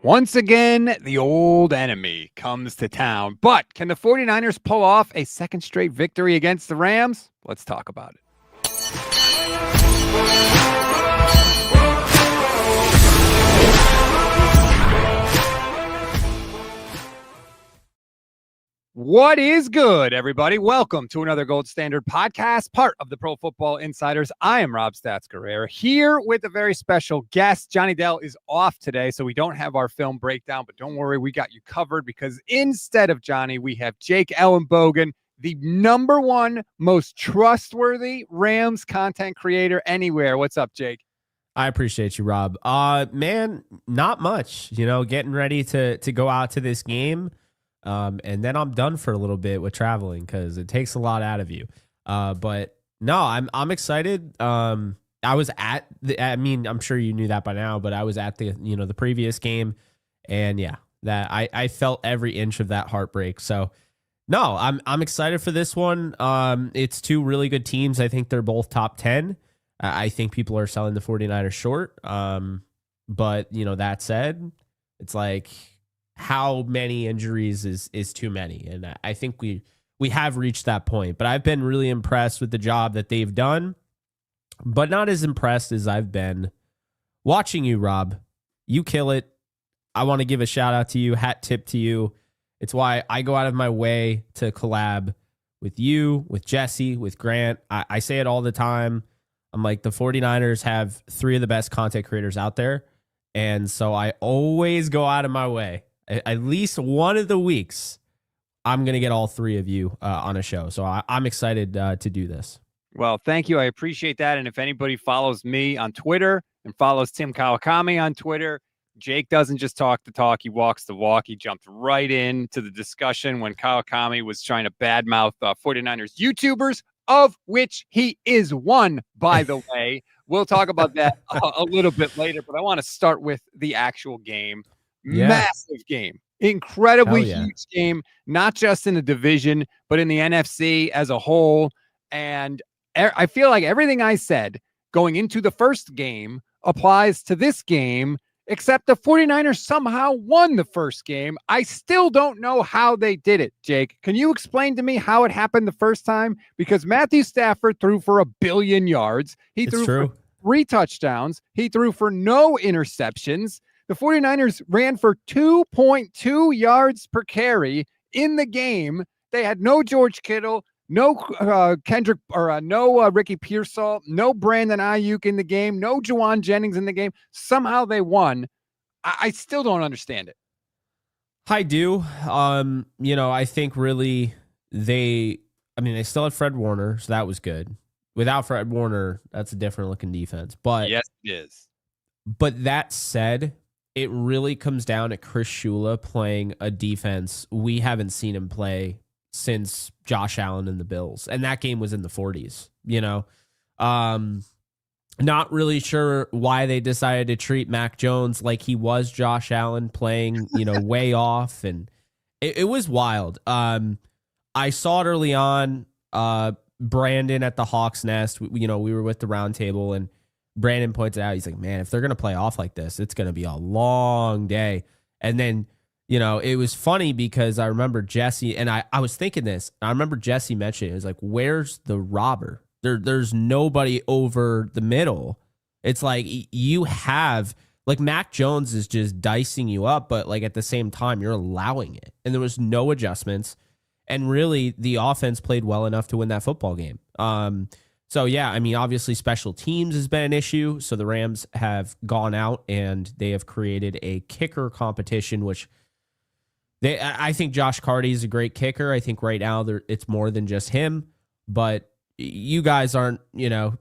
Once again, the old enemy comes to town. But can the 49ers pull off a second straight victory against the Rams? Let's talk about it. What is good, everybody? Welcome to another Gold Standard podcast, part of the Pro Football Insiders. I am Rob Stats Guerrera, here with a very special guest. Johnny Dell is off today, so we don't have our film breakdown, but don't worry, we got you covered because instead of Johnny, we have Jake Ellenbogen, the number one most trustworthy Rams content creator anywhere. What's up, Jake? I appreciate you, Rob. Man, not much, getting ready to go out to this game. And then I'm done for a little bit with traveling because it takes a lot out of you. But no, I'm excited. I was at I'm sure you knew that by now, but I was at the previous game, and yeah, that I felt every inch of that heartbreak. So no, I'm excited for this one. It's two really good teams. I think they're both top 10. I think people are selling the 49ers short. But that said, it's like, how many injuries is too many? And I think we have reached that point. But I've been really impressed with the job that they've done, but not as impressed as I've been watching you, Rob. You kill it. I want to give a shout out to you, hat tip to you. It's why I go out of my way to collab with you, with Jesse, with Grant. I say it all the time. I'm like, the 49ers have three of the best content creators out there. And so I always go out of my way. At least one of the weeks, I'm going to get all three of you on a show. So I'm excited to do this. Well, thank you. I appreciate that. And if anybody follows me on Twitter and follows Tim Kawakami on Twitter, Jake doesn't just talk the talk. He walks the walk. He jumped right into the discussion when Kawakami was trying to badmouth 49ers YouTubers, of which he is one, by the way. We'll talk about that a little bit later, but I want to start with the actual game. Yeah. Massive game, incredibly huge game, not just in the division, but in the NFC as a whole. And I feel like everything I said going into the first game applies to this game, except the 49ers somehow won the first game. I still don't know how they did it, Jake. Can you explain to me how it happened the first time? Because Matthew Stafford threw for 1 billion yards. He threw for 3 touchdowns. He threw for no interceptions. The 49ers ran for 2.2 yards per carry in the game. They had no George Kittle, no Kendrick, or no Ricky Pearsall, no Brandon Ayuk in the game, no Juwan Jennings in the game. Somehow they won. I still don't understand it. I do. I think really they still had Fred Warner, so that was good. Without Fred Warner, that's a different looking defense. But yes, it is. But that said, it really comes down to Chris Shula playing a defense we haven't seen him play since Josh Allen and the Bills. And that game was in the 40s, Not really sure why they decided to treat Mac Jones like he was Josh Allen playing, way off. And it was wild. I saw it early on. Brandon at the Hawks Nest, we were with the round table, and Brandon pointed out, he's like, man, if they're going to play off like this, it's going to be a long day. And then, it was funny because I remember Jesse, and I was thinking this. I remember Jesse mentioning it. It was like, where's the robber? There's nobody over the middle. It's like you have, like, Mac Jones is just dicing you up, but like at the same time, you're allowing it. And there was no adjustments. And really, the offense played well enough to win that football game. So, yeah, obviously special teams has been an issue. So the Rams have gone out and they have created a kicker competition, which I think Josh Carty is a great kicker. I think right now it's more than just him. But you guys aren't,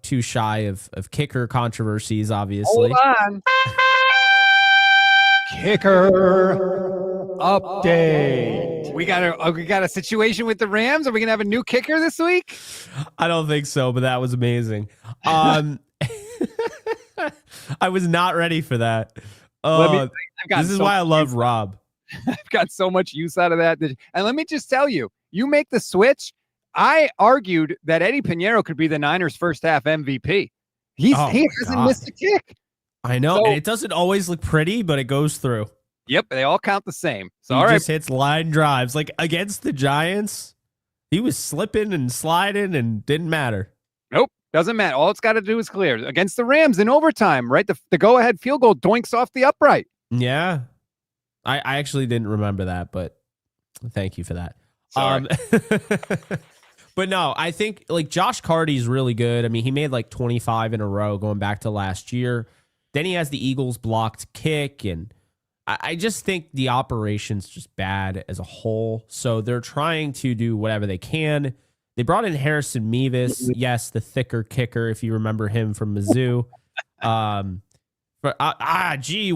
too shy of kicker controversies, obviously. Hold on. Kicker update. We got a situation with the Rams. Are we gonna have a new kicker this week? I don't think so, but that was amazing. I was not ready for that. This is why I love Rob. I've got so much use out of that. And let me just tell you, you make the switch. I argued that Eddie Pinheiro could be the Niners' first half MVP. He hasn't missed a kick. I know, and it doesn't always look pretty, but it goes through. Yep, they all count the same. So He all right, just hits line drives. Like against the Giants, he was slipping and sliding and didn't matter. nope, doesn't matter. All it's got to do is clear. Against the Rams in overtime, right? The go-ahead field goal doinks off the upright. Yeah. I actually didn't remember that, but thank you for that. Sorry. But no, I think like Josh Carty's really good. I mean, he made like 25 in a row going back to last year. Then he has the Eagles blocked kick, and I just think the operation's just bad as a whole. So they're trying to do whatever they can. They brought in Harrison Mevis, yes, the thicker kicker, if you remember him from Mizzou.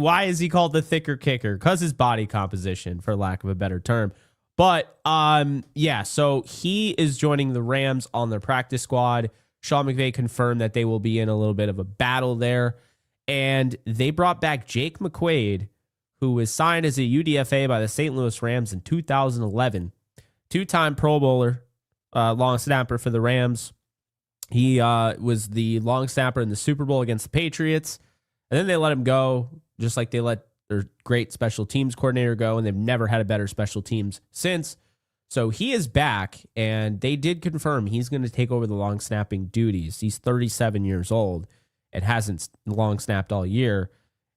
Why is he called the thicker kicker? Because his body composition, for lack of a better term. But yeah, so he is joining the Rams on their practice squad. Sean McVay confirmed that they will be in a little bit of a battle there. And they brought back Jake McQuaid, who was signed as a UDFA by the St. Louis Rams in 2011. Two-time Pro Bowler, long snapper for the Rams. He was the long snapper in the Super Bowl against the Patriots. And then they let him go, just like they let their great special teams coordinator go, and they've never had a better special teams since. So he is back, and they did confirm he's going to take over the long snapping duties. He's 37 years old and hasn't long snapped all year.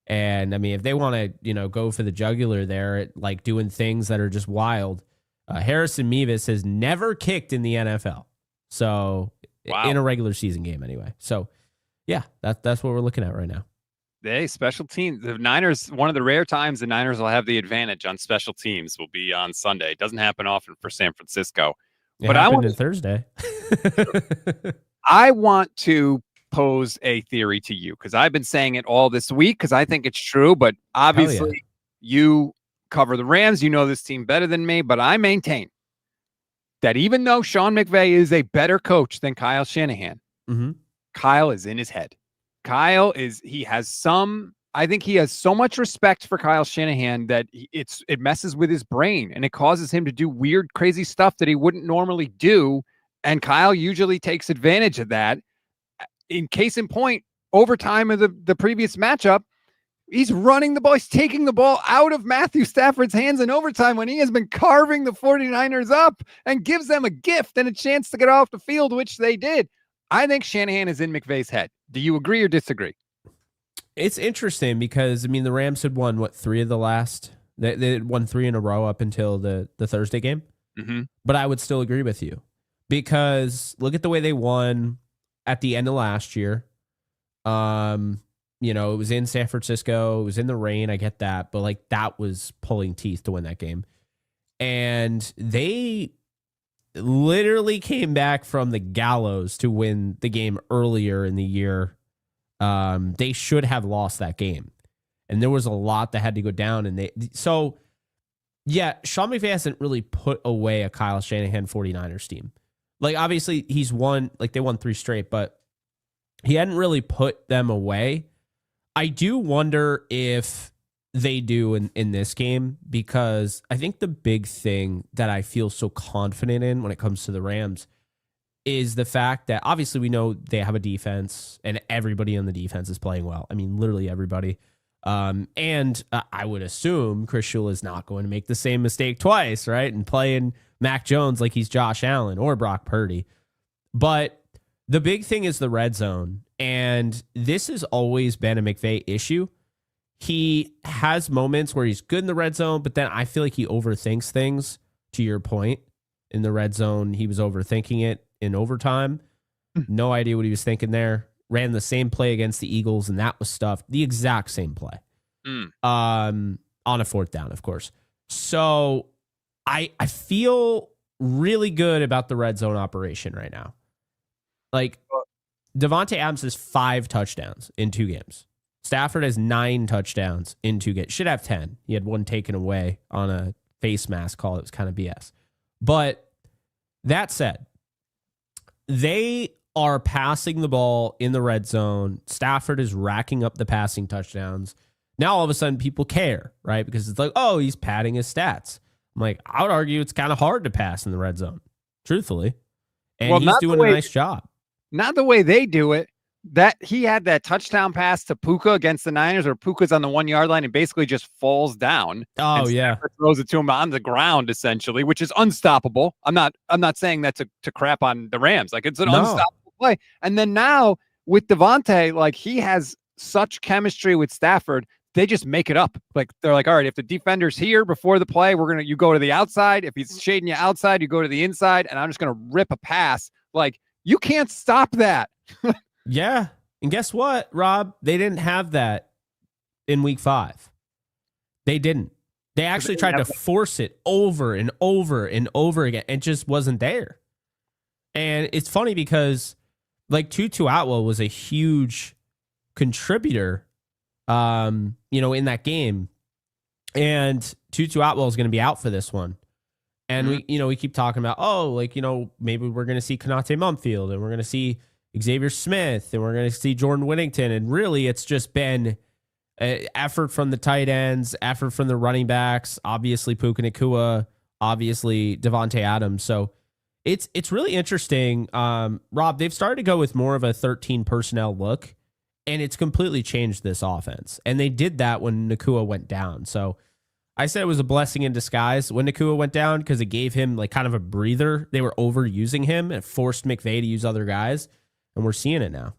And I mean, if they want to, go for the jugular there, like doing things that are just wild, Harrison Mevis has never kicked in the NFL. So wow. In a regular season game anyway. So yeah, that's what we're looking at right now. Hey, special teams. The Niners, one of the rare times the Niners will have the advantage on special teams will be on Sunday. It doesn't happen often for San Francisco. But I want Thursday. I want to pose a theory to you because I've been saying it all this week because I think it's true. But obviously, you cover the Rams. You know this team better than me. But I maintain that even though Sean McVay is a better coach than Kyle Shanahan, Kyle is in his head. I think he has so much respect for Kyle Shanahan that it messes with his brain and it causes him to do weird, crazy stuff that he wouldn't normally do. And Kyle usually takes advantage of that. In case in point, overtime of the previous matchup, he's running the ball. He's taking the ball out of Matthew Stafford's hands in overtime when he has been carving the 49ers up and gives them a gift and a chance to get off the field, which they did. I think Shanahan is in McVay's head. Do you agree or disagree? It's interesting because, I mean, the Rams had won, three of the last? They had won 3 in a row up until the Thursday game. Mm-hmm. But I would still agree with you because look at the way they won at the end of last year. It was in San Francisco. It was in the rain. I get that. But, that was pulling teeth to win that game. And they literally came back from the gallows to win the game earlier in the year. They should have lost that game. And there was a lot that had to go down. And Sean McVay hasn't really put away a Kyle Shanahan 49ers team. Obviously he's won, they won 3 straight, but he hadn't really put them away. I do wonder if they do in this game, because I think the big thing that I feel so confident in when it comes to the Rams is the fact that obviously we know they have a defense and everybody on the defense is playing well. I mean, literally everybody. And I would assume Chris Shula is not going to make the same mistake twice, right? And playing Mac Jones like he's Josh Allen or Brock Purdy. But the big thing is the red zone. And this has always been a McVay issue. He has moments where he's good in the red zone, but then I feel like he overthinks things, to your point. In the red zone, he was overthinking it in overtime. No idea what he was thinking there. Ran the same play against the Eagles, and that was stuffed. The exact same play. On a 4th down, of course. So I feel really good about the red zone operation right now. Devontae Adams has 5 touchdowns in 2 games. Stafford has 9 touchdowns in 2 games. Should have 10. He had 1 taken away on a face mask call. It was kind of BS. But that said, they are passing the ball in the red zone. Stafford is racking up the passing touchdowns. Now all of a sudden people care, right? Because it's oh, he's padding his stats. I'm I would argue it's kind of hard to pass in the red zone, truthfully. And he's doing a nice job. Not the way they do it, that he had that touchdown pass to Puka against the Niners, or Puka's on the 1 yard line and basically just falls down. Oh, and yeah. Stafford throws it to him on the ground, essentially, which is unstoppable. I'm not saying that to crap on the Rams. Like, it's an unstoppable play. And then now with Devontae, like, he has such chemistry with Stafford. They just make it up. Like, they're like, all right, if the defender's here before the play, you go to the outside. If he's shading you outside, you go to the inside, and I'm just gonna rip a pass. Like, you can't stop that. Yeah. And guess what, Rob? They didn't have that in week 5. They didn't. They actually tried to force it over and over and over again. It just wasn't there. And it's funny because, like, Tutu Atwell was a huge contributor, in that game. And Tutu Atwell is going to be out for this one. And we keep talking about, maybe we're going to see Konate Mumfield, and we're going to see Xavier Smith, and we're going to see Jordan Whittington. And really, it's just been effort from the tight ends, effort from the running backs, obviously Puka Nacua, obviously Devontae Adams. So it's really interesting. Rob, they've started to go with more of a 13 personnel look, and it's completely changed this offense. And they did that when Nacua went down. So I said it was a blessing in disguise when Nacua went down, because it gave him like kind of a breather. They were overusing him and forced McVay to use other guys. And we're seeing it now.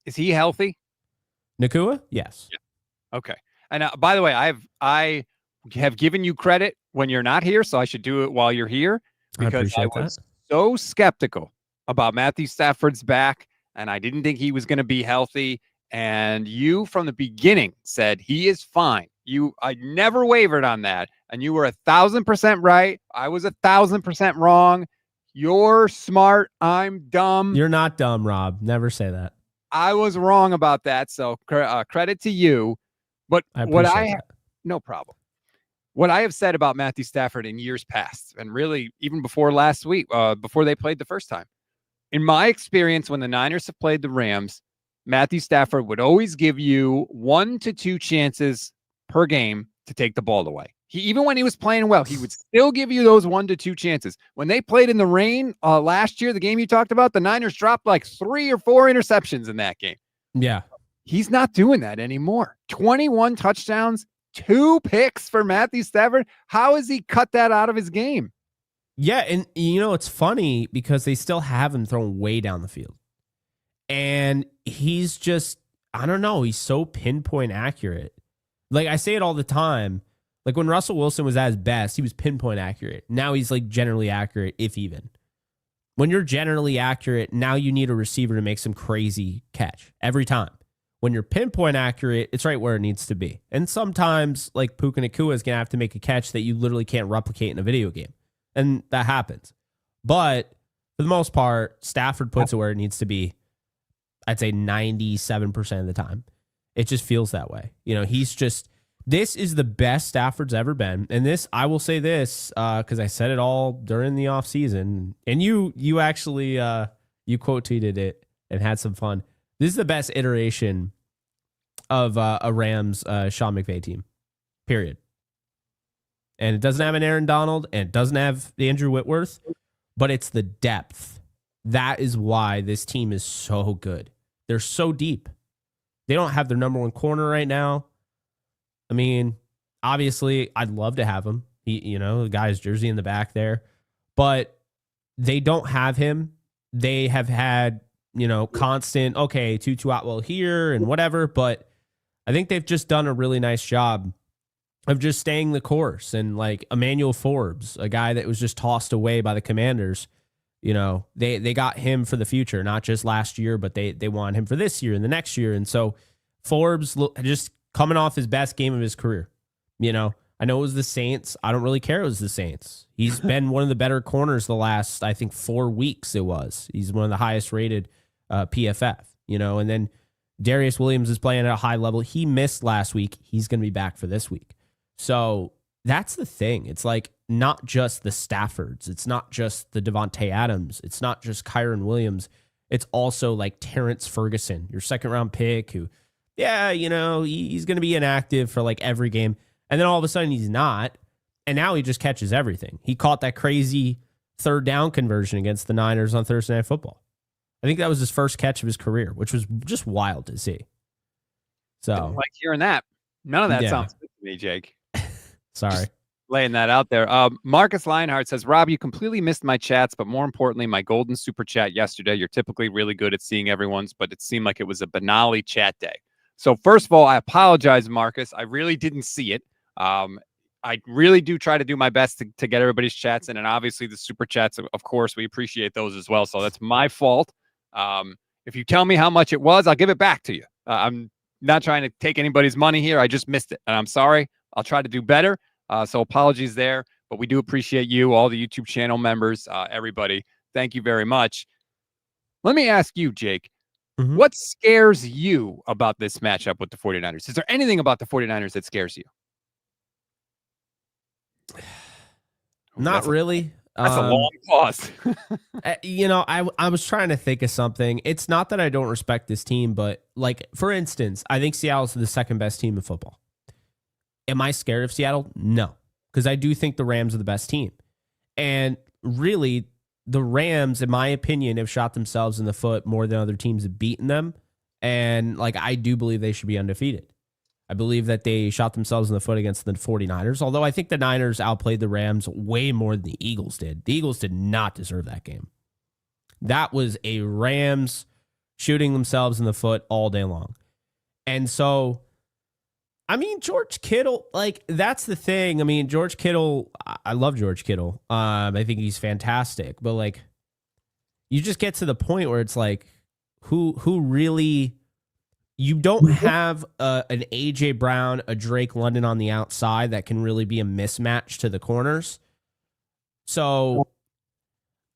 Is he healthy? Nakua? Yes. Yeah. Okay. And by the way, I have given you credit when you're not here, so I should do it while you're here, because I was so skeptical about Matthew Stafford's back, and I didn't think he was going to be healthy. And you, from the beginning, said he is fine. I never wavered on that, and you were 1,000% right. I was 1,000% wrong. You're smart. I'm dumb. You're not dumb, Rob. Never say that. I was wrong about that. So credit to you. But no problem. What I have said about Matthew Stafford in years past, and really even before last week, before they played the first time, in my experience, when the Niners have played the Rams, Matthew Stafford would always give you 1 to 2 chances per game to take the ball away. Even when he was playing well, he would still give you those 1 to 2 chances. When they played in the rain last year, the game you talked about, the Niners dropped like 3 or 4 interceptions in that game. Yeah. He's not doing that anymore. 21 touchdowns, 2 picks for Matthew Stafford. How has he cut that out of his game? Yeah, and it's funny because they still have him thrown way down the field. And he's just, I don't know, he's so pinpoint accurate. Like, I say it all the time. Like, when Russell Wilson was at his best, he was pinpoint accurate. Now he's like generally accurate, if even. When you're generally accurate, now you need a receiver to make some crazy catch every time. When you're pinpoint accurate, it's right where it needs to be. And sometimes, like, Puka Nacua is going to have to make a catch that you literally can't replicate in a video game. And that happens. But for the most part, Stafford puts it where it needs to be, I'd say 97% of the time. It just feels that way. He's just... This is the best Stafford's ever been. And this, I will say this, because I said it all during the offseason. And you actually, you quote tweeted it and had some fun. This is the best iteration of a Rams Sean McVay team, period. And it doesn't have an Aaron Donald, and it doesn't have the Andrew Whitworth, but it's the depth. That is why this team is so good. They're so deep. They don't have their number 1 corner right now. I mean, obviously, I'd love to have him. The guy's jersey in the back there. But they don't have him. They have had, constant, Tutu Atwell here and whatever. But I think they've just done a really nice job of just staying the course. And like Emmanuel Forbes, a guy that was just tossed away by the Commanders, they got him for the future, not just last year, but they want him for this year and the next year. And so Forbes just coming off his best game of his career. I know it was the Saints. I don't really care it was the Saints. He's been one of the better corners the last, I think, 4 weeks it was. He's one of the highest rated PFF, and then Darius Williams is playing at a high level. He missed last week. He's going to be back for this week. So that's the thing. It's like not just the Staffords. It's not just the Devontae Adams. It's not just Kyron Williams. It's also like Terrence Ferguson, your 2nd-round pick who, he's going to be inactive for like every game. And then all of a sudden he's not. And now he just catches everything. He caught that crazy 3rd down conversion against the Niners on Thursday Night Football. I think that was his first catch of his career, which was just wild to see. Don't So, like hearing that. None of that yeah, sounds good to me, Jake. sorry. Just laying that out there. Marcus Lionheart says, Rob, you completely missed my chats, but more importantly, my golden super chat yesterday. You're typically really good at seeing everyone's, but it seemed like it was a banally chat day. So first of all, I apologize, Marcus. I really didn't see it. I really do try to do my best to get everybody's chats in, and obviously the super chats, of course, we appreciate those as well. So that's my fault. If you tell me how much it was, I'll give it back to you. I'm not trying to take anybody's money here. I just missed it, and I'm sorry. I'll try to do better. So apologies there, but we do appreciate you, all the YouTube channel members, everybody. Thank you very much. Let me ask you, Jake, what scares you about this matchup with the 49ers? Is there anything about the 49ers that scares you? Not really. That's a long pause. I was trying to think of something. It's not that I don't respect this team, but like, for instance, I think Seattle's the second best team in football. Am I scared of Seattle? No, because I do think the Rams are the best team. And really, the Rams, in my opinion, have shot themselves in the foot more than other teams have beaten them. And like, I do believe they should be undefeated. I believe that they shot themselves in the foot against the 49ers, although I think the Niners outplayed the Rams way more than the Eagles did. The Eagles did not deserve that game. That was a Rams shooting themselves in the foot all day long. And so, I mean, George Kittle, like, that's the thing. I mean, George Kittle, I love George Kittle. I think he's fantastic. But, like, you just get to the point where it's like, who really... You don't have an A.J. Brown, a Drake London on the outside that can really be a mismatch to the corners. So,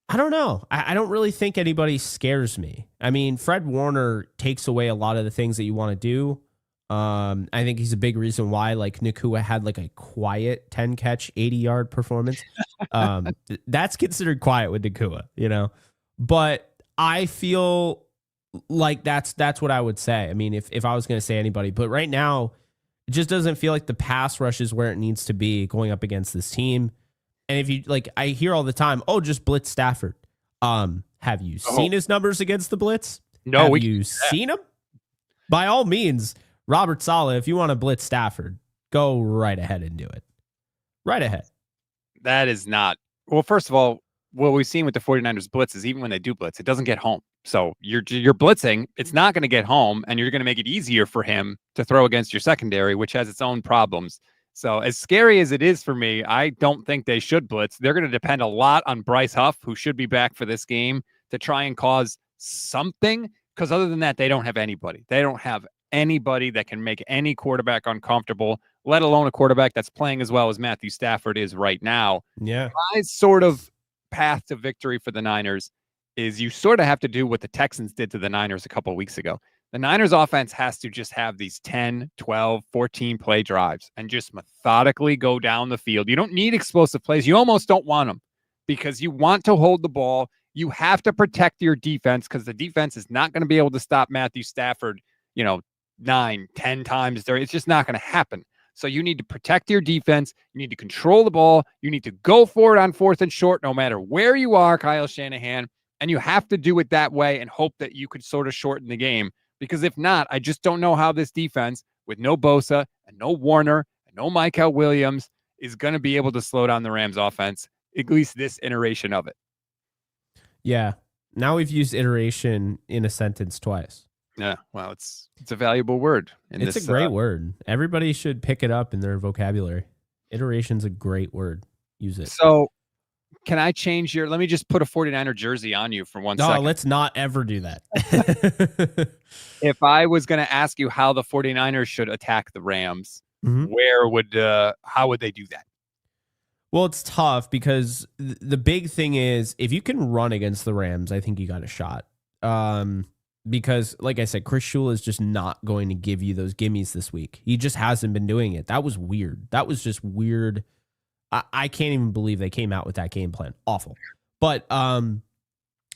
I don't know. I don't really think anybody scares me. I mean, Fred Warner takes away a lot of the things that you want to do. I think he's a big reason why, like, Nakua had, like, a quiet 10-catch, 80-yard performance. That's considered quiet with Nakua, you know? But I feel... like that's what I would say. I mean, if I was going to say anybody, but right now it just doesn't feel like the pass rush is where it needs to be going up against this team. And if you like, I hear all the time, oh, just blitz Stafford. Have you seen his numbers against the blitz? No, have you seen him? By all means, Robert Saleh, if you want to blitz Stafford, go right ahead and do it. Right ahead. That is not, well, first of all, what we've seen with the 49ers blitz is even when they do blitz, it doesn't get home. So you're blitzing, it's not going to get home, and you're going to make it easier for him to throw against your secondary, which has its own problems. So as scary as it is for me, I don't think they should blitz. They're going to depend a lot on Bryce Huff, who should be back for this game, to try and cause something, because other than that, they don't have anybody. They don't have anybody that can make any quarterback uncomfortable, let alone a quarterback that's playing as well as Matthew Stafford is right now. Yeah. My sort of path to victory for the Niners is you sort of have to do what the Texans did to the Niners a couple of weeks ago. The Niners offense has to just have these 10, 12, 14 play drives and just methodically go down the field. You don't need explosive plays. You almost don't want them because you want to hold the ball. You have to protect your defense because the defense is not going to be able to stop Matthew Stafford, 9, 10 times there. It's just not going to happen. So you need to protect your defense. You need to control the ball. You need to go for it on 4th and short, no matter where you are, Kyle Shanahan. And you have to do it that way and hope that you could sort of shorten the game. Because if not, I just don't know how this defense, with no Bosa and no Warner and no Michael Williams, is going to be able to slow down the Rams offense, at least this iteration of it. Yeah. Now we've used iteration in a sentence twice. Yeah. Well, it's a valuable word. It's a great word. Everybody should pick it up in their vocabulary. Iteration's a great word. Use it. So can I change let me just put a 49er jersey on you for 1 second. No, let's not ever do that. If I was going to ask you how the 49ers should attack the Rams, how would they do that? Well, it's tough because the big thing is if you can run against the Rams, I think you got a shot. Because, like I said, Chris Shula is just not going to give you those gimmies this week. He just hasn't been doing it. That was weird. That was just weird. I can't even believe they came out with that game plan. Awful. But,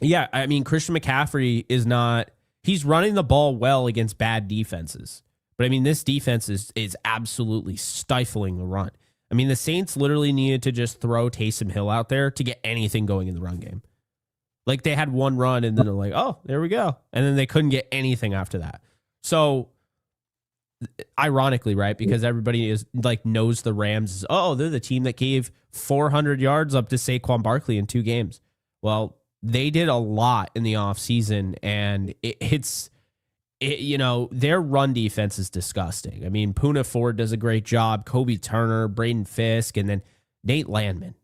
yeah, I mean, Christian McCaffrey is not... He's running the ball well against bad defenses. But, I mean, this defense is absolutely stifling the run. I mean, the Saints literally needed to just throw Taysom Hill out there to get anything going in the run game. Like they had one run and then they're like, oh, there we go. And then they couldn't get anything after that. So ironically, right? Because everybody is like knows the Rams is, oh, they're the team that gave 400 yards up to Saquon Barkley in 2 games. Well, they did a lot in the offseason, and their run defense is disgusting. I mean, Poona Ford does a great job. Kobe Turner, Braden Fisk, and then Nate Landman.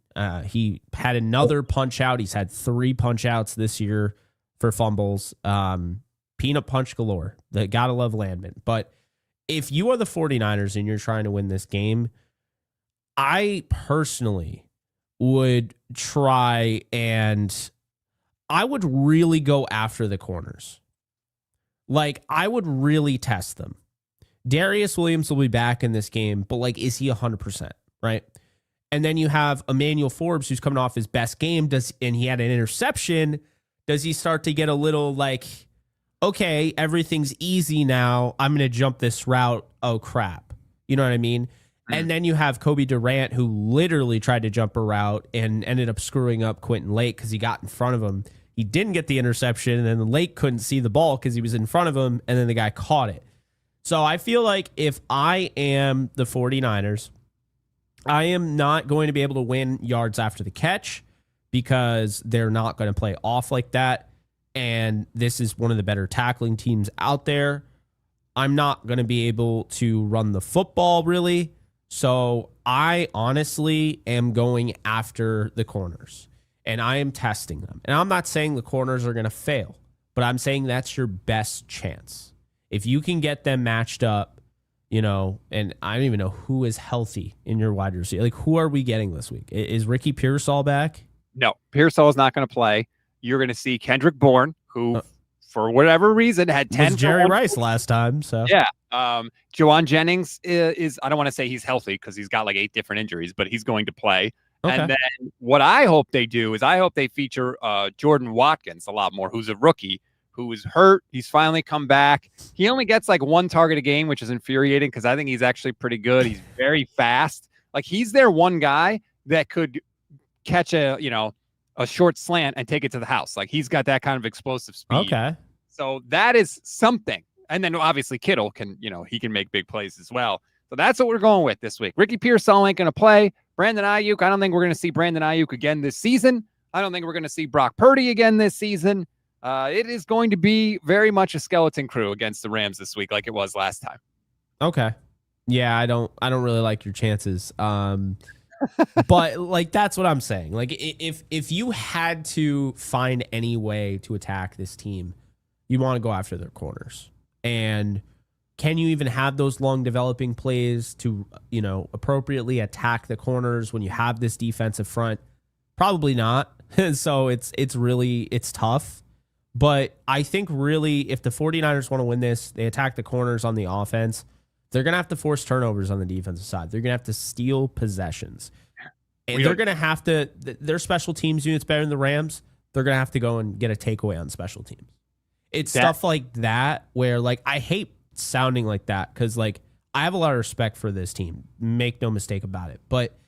He had another punch out. He's had 3 punch outs this year for fumbles. Peanut punch galore. Gotta love Landman. But if you are the 49ers and you're trying to win this game, I personally would try and I would really go after the corners. Like, I would really test them. Darius Williams will be back in this game, but, like, is he 100%, right? And then you have Emmanuel Forbes, who's coming off his best game, and he had an interception. Does he start to get a little, like, okay, everything's easy now. I'm going to jump this route. Oh, crap. You know what I mean? Mm-hmm. And then you have Kobe Durant, who literally tried to jump a route and ended up screwing up Quentin Lake because he got in front of him. He didn't get the interception, and then Lake couldn't see the ball because he was in front of him, and then the guy caught it. So I feel like if I am the 49ers, I am not going to be able to win yards after the catch because they're not going to play off like that. And this is one of the better tackling teams out there. I'm not going to be able to run the football really. So I honestly am going after the corners and I am testing them. And I'm not saying the corners are going to fail, but I'm saying that's your best chance. If you can get them matched up, and I don't even know who is healthy in your wide receiver. Like, who are we getting this week? Is Ricky Pearsall back? No, Pearsall is not going to play. You're going to see Kendrick Bourne, who, for whatever reason, had 10 was Jerry Rice last time. So yeah, Juwan Jennings is. I don't want to say he's healthy because he's got like 8 different injuries, but he's going to play. Okay. And then what I hope they do is I hope they feature Jordan Watkins a lot more, who's a rookie. Who was hurt. He's finally come back. He only gets like 1 target a game, which is infuriating because I think he's actually pretty good. He's very fast. Like, he's their one guy that could catch a short slant and take it to the house. Like, he's got that kind of explosive speed. Okay. So that is something. And then obviously Kittle can, he can make big plays as well. So that's what we're going with this week. Ricky Pearsall ain't going to play. Brandon Ayuk, I don't think we're going to see Brandon Ayuk again this season. I don't think we're going to see Brock Purdy again this season. It is going to be very much a skeleton crew against the Rams this week, like it was last time. Okay. Yeah, I don't really like your chances. But like, that's what I'm saying. Like, if you had to find any way to attack this team, you want to go after their corners. And can you even have those long developing plays to, appropriately attack the corners when you have this defensive front? Probably not. So it's tough. But I think really if the 49ers want to win this, they attack the corners on the offense. They're going to have to force turnovers on the defensive side. They're going to have to steal possessions. And they're going to have to, their special teams unit's better than the Rams. They're going to have to go and get a takeaway on special teams. It's stuff like that where, like, I hate sounding like that because, like, I have a lot of respect for this team. Make no mistake about it. But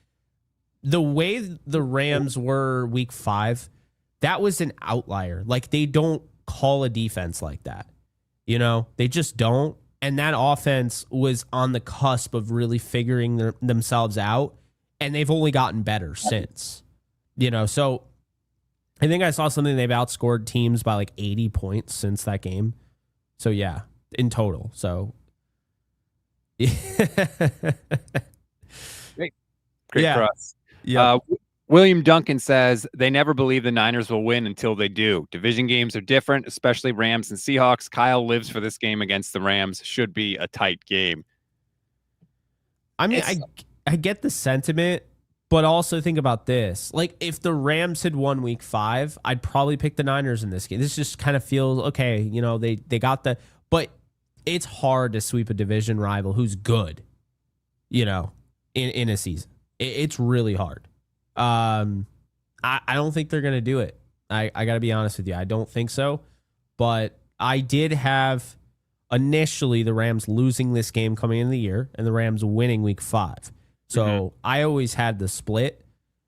the way the Rams were week 5, that was an outlier. Like, they don't call a defense like that. They just don't. And that offense was on the cusp of really figuring themselves out. And they've only gotten better since. So I think I saw something they've outscored teams by like 80 points since that game. So, yeah, in total. So, great for us. Yeah. William Duncan says they never believe the Niners will win until they do. Division games are different, especially Rams and Seahawks. Kyle lives for this game against the Rams. Should be a tight game. I mean, I get the sentiment, but also think about this. Like, if the Rams had won week 5, I'd probably pick the Niners in this game. This just kind of feels, okay, they got the, but it's hard to sweep a division rival who's good, in a season. It's really hard. I don't think they're going to do it. I got to be honest with you. I don't think so. But I did have initially the Rams losing this game coming into the year and the Rams winning week 5. So I always had the split.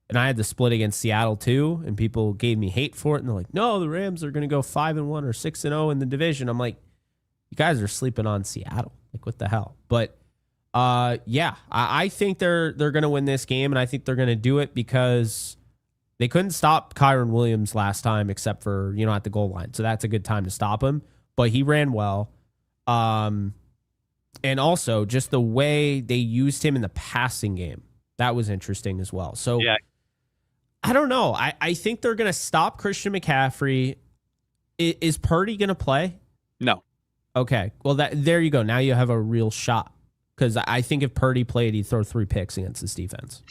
And I had the split against Seattle too, and people gave me hate for it. And they're like, no, the Rams are going to go 5-1 or 6-0 in the division. I'm like, you guys are sleeping on Seattle. Like, what the hell? But I think they're going to win this game, and I think they're going to do it because they couldn't stop Kyron Williams last time except for, at the goal line. So that's a good time to stop him. But he ran well. And also just the way they used him in the passing game. That was interesting as well. So yeah. I don't know. I think they're going to stop Christian McCaffrey. Is Purdy going to play? No. Okay. Well, there you go. Now you have a real shot. Because I think if Purdy played, he'd throw 3 picks against this defense.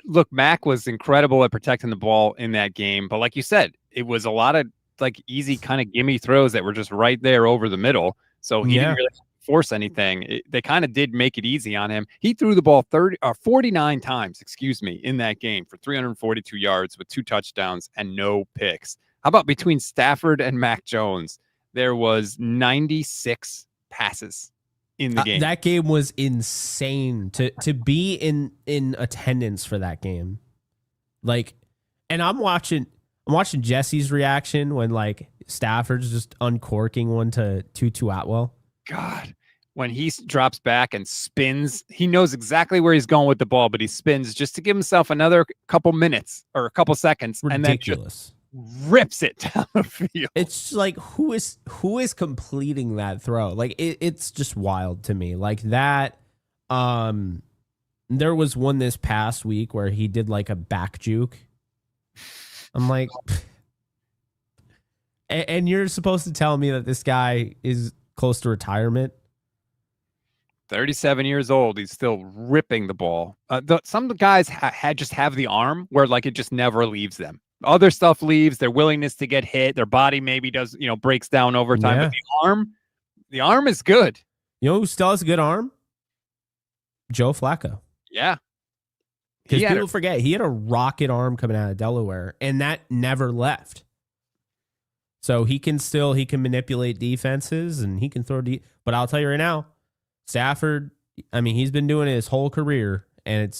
Look, Mac was incredible at protecting the ball in that game. But like you said, it was a lot of like easy kind of gimme throws that were just right there over the middle. So he didn't really force anything. They kind of did make it easy on him. He threw the ball 49 times, in that game for 342 yards with 2 touchdowns and no picks. How about between Stafford and Mac Jones? There was 96 passes in the game. That game was insane to be in attendance for that game. Like, and I'm watching Jesse's reaction when like Stafford's just uncorking one to Tutu Atwell. God, when he drops back and spins, he knows exactly where he's going with the ball, but he spins just to give himself another couple minutes or a couple seconds. Ridiculous. And then just rips it down the field. It's like, who is completing that throw? Like it's just wild to me. Like that. There was one this past week where he did like a back juke. I'm like, and you're supposed to tell me that this guy is close to retirement? 37 years old. He's still ripping the ball. Some guys just have the arm where like it just never leaves them. Other stuff leaves, their willingness to get hit, their body maybe does, breaks down over time. Yeah. But the arm is good. You know who still has a good arm? Joe Flacco. Yeah. Because people forget, he had a rocket arm coming out of Delaware, and that never left. So he can manipulate defenses, and he can throw but I'll tell you right now, Stafford, I mean, he's been doing it his whole career, and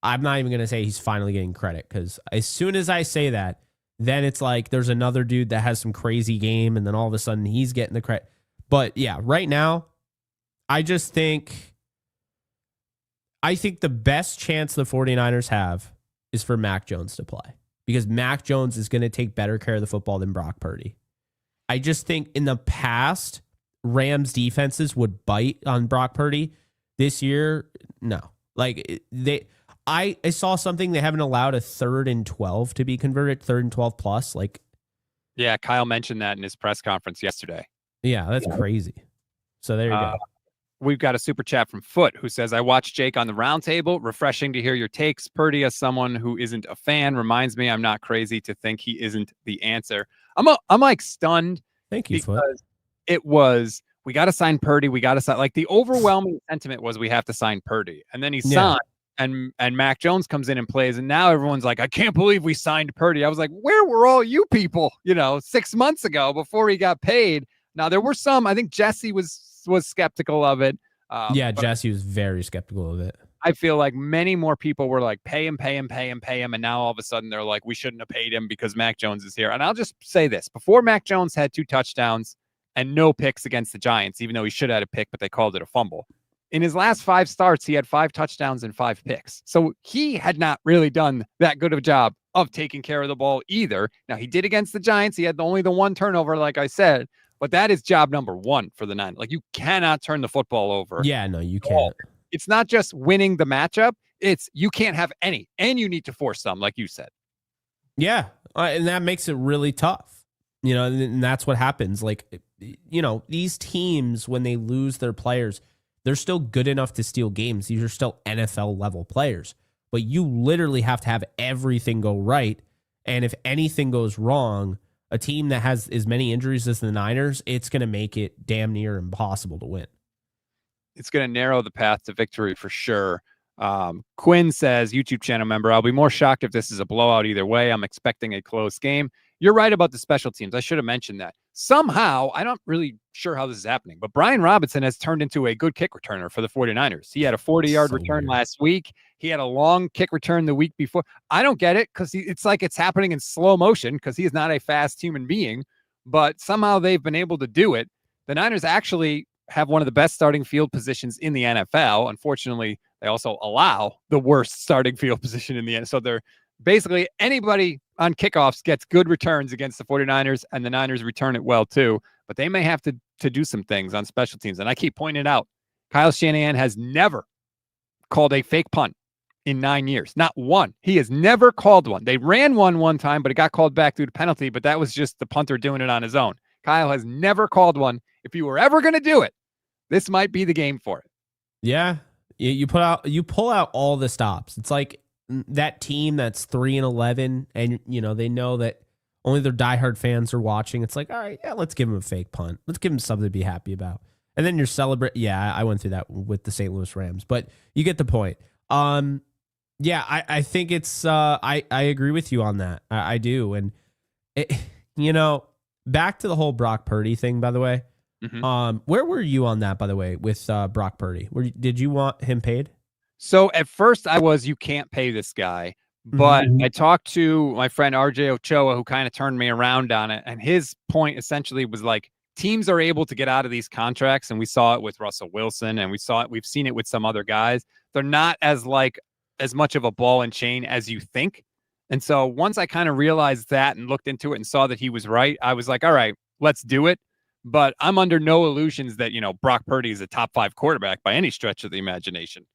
I'm not even going to say he's finally getting credit, because as soon as I say that, then it's like there's another dude that has some crazy game, and then all of a sudden he's getting the credit. But yeah, right now, I think the best chance the 49ers have is for Mac Jones to play, because Mac Jones is going to take better care of the football than Brock Purdy. I just think in the past, Rams defenses would bite on Brock Purdy. This year, no. Like I saw something, they haven't allowed a 3rd and 12 to be converted, 3rd and 12 plus. Like, yeah, Kyle mentioned that in his press conference yesterday. Yeah, that's crazy. So there you go. We've got a super chat from Foot who says, I watched Jake on the roundtable. Refreshing to hear your takes. Purdy, as someone who isn't a fan, reminds me I'm not crazy to think he isn't the answer. I'm like stunned. Thank you, Foot. It was, we got to sign Purdy. We got to sign. Like the overwhelming sentiment was we have to sign Purdy. And then he signed, and Mac Jones comes in and plays. And now everyone's like, I can't believe we signed Purdy. I was like, where were all you people, 6 months ago before he got paid? Now, there were some, I think Jesse was skeptical of it. Jesse was very skeptical of it. I feel like many more people were like, pay him. And now all of a sudden they're like, we shouldn't have paid him because Mac Jones is here. And I'll just say this. Before Mac Jones had 2 touchdowns and no picks against the Giants, even though he should have had a pick, but they called it a fumble. In his last 5 starts, he had 5 touchdowns and 5 picks. So he had not really done that good of a job of taking care of the ball either. Now, he did against the Giants. He had only the 1 turnover, like I said. But that is job number 1 for the Niners. Like, you cannot turn the football over. Yeah, no, you can't. It's not just winning the matchup. It's you can't have any, and you need to force some, like you said. Yeah, and that makes it really tough. And that's what happens. Like, these teams, when they lose their players, they're still good enough to steal games. These are still NFL level players. But you literally have to have everything go right. And if anything goes wrong, a team that has as many injuries as the Niners, it's going to make it damn near impossible to win. It's going to narrow the path to victory for sure. Quinn says, YouTube channel member, I'll be more shocked if this is a blowout either way. I'm expecting a close game. You're right about the special teams. I should have mentioned that. somehow, I'm not really sure how this is happening, but Brian Robinson has turned into a good kick returner for the 49ers. He had a 40-yard return last week. He had a long kick return the week before. I don't get it because it's like it's happening in slow motion because he is not a fast human being, but somehow they've been able to do it. The Niners actually have one of the best starting field positions in the NFL. Unfortunately, they also allow the worst starting field position in the NFL. So they're basically anybody on kickoffs gets good returns against the 49ers, and the Niners return it well too. But they may have to do some things on special teams. And I keep pointing it out. Kyle Shanahan has never called a fake punt in 9 years. Not one. He has never called one. They ran one time, but it got called back due to penalty, but that was just the punter doing it on his own. Kyle has never called one. If you were ever going to do it, this might be the game for it. Yeah. You pull out all the stops. It's like that team that's 3-11 and they know that only their diehard fans are watching. It's like, all right, yeah, let's give them a fake punt. Let's give them something to be happy about. And then you're celebrating. Yeah, I went through that with the St. Louis Rams, but you get the point. Yeah, I think it's I agree with you on that. I do. And back to the whole Brock Purdy thing, by the way. Mm-hmm. Where were you on that, by the way, with Brock Purdy? Did you want him paid? So at first I was, you can't pay this guy, but I talked to my friend RJ Ochoa, who kind of turned me around on it. And his point essentially was like, teams are able to get out of these contracts. And we saw it with Russell Wilson, and we've seen it with some other guys. They're not as much of a ball and chain as you think. And so once I kind of realized that and looked into it and saw that he was right, I was like, all right, let's do it. But I'm under no illusions that, Brock Purdy is a top 5 quarterback by any stretch of the imagination.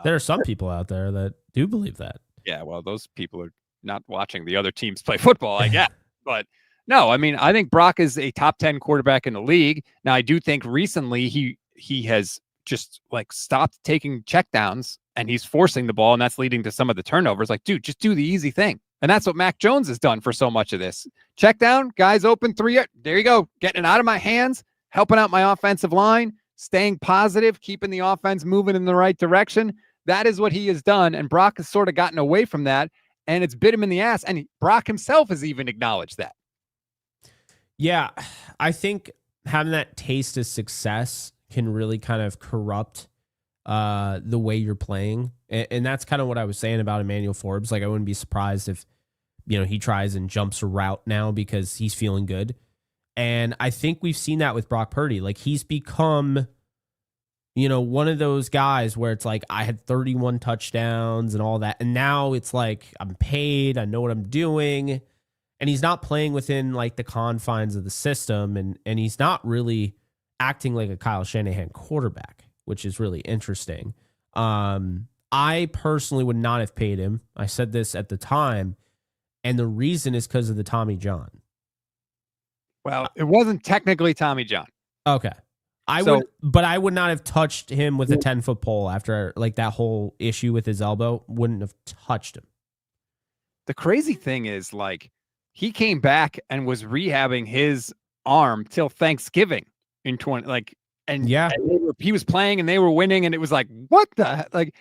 There are some people out there that do believe that. Yeah, well, those people are not watching the other teams play football, I guess. But no, I mean, I think Brock is a top 10 quarterback in the league. Now, I do think recently he has just stopped taking checkdowns and he's forcing the ball, and that's leading to some of the turnovers. Like, dude, just do the easy thing. And that's what Mac Jones has done for so much of this. Check down, guys open 3. There you go. Getting it out of my hands, helping out my offensive line, staying positive, keeping the offense moving in the right direction. That is what he has done. And Brock has sort of gotten away from that, and it's bit him in the ass. And Brock himself has even acknowledged that. Yeah, I think having that taste of success can really kind of corrupt the way you're playing. And that's kind of what I was saying about Emmanuel Forbes. Like, I wouldn't be surprised if, he tries and jumps a route now because he's feeling good. And I think we've seen that with Brock Purdy. Like, he's become, one of those guys where it's like, I had 31 touchdowns and all that. And now it's like, I'm paid. I know what I'm doing. And he's not playing within the confines of the system. And he's not really acting like a Kyle Shanahan quarterback, which is really interesting. I personally would not have paid him. I said this at the time, and the reason is because of the Tommy John. Well, it wasn't technically Tommy John. Okay. I would not have touched him with a 10-foot pole after that whole issue with his elbow. Wouldn't have touched him. The crazy thing is he came back and was rehabbing his arm till Thanksgiving in 20 and yeah, and he was playing and they were winning, and it was what the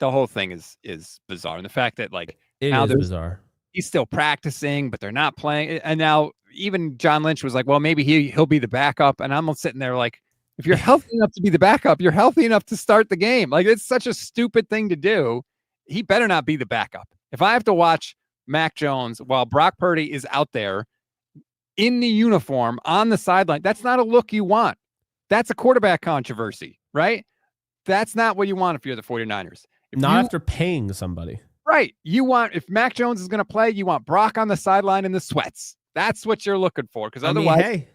the whole thing is bizarre. And the fact that it now is bizarre. He's still practicing, but they're not playing. And now even John Lynch was like, well, maybe he'll be the backup. And I'm sitting there if you're healthy enough to be the backup, you're healthy enough to start the game. It's such a stupid thing to do. He better not be the backup. If I have to watch Mac Jones while Brock Purdy is out there in the uniform on the sideline, that's not a look you want. That's a quarterback controversy, right? That's not what you want if you're the 49ers. After paying somebody. Right. If Mac Jones is going to play, you want Brock on the sideline in the sweats. That's what you're looking for. Because otherwise, hey,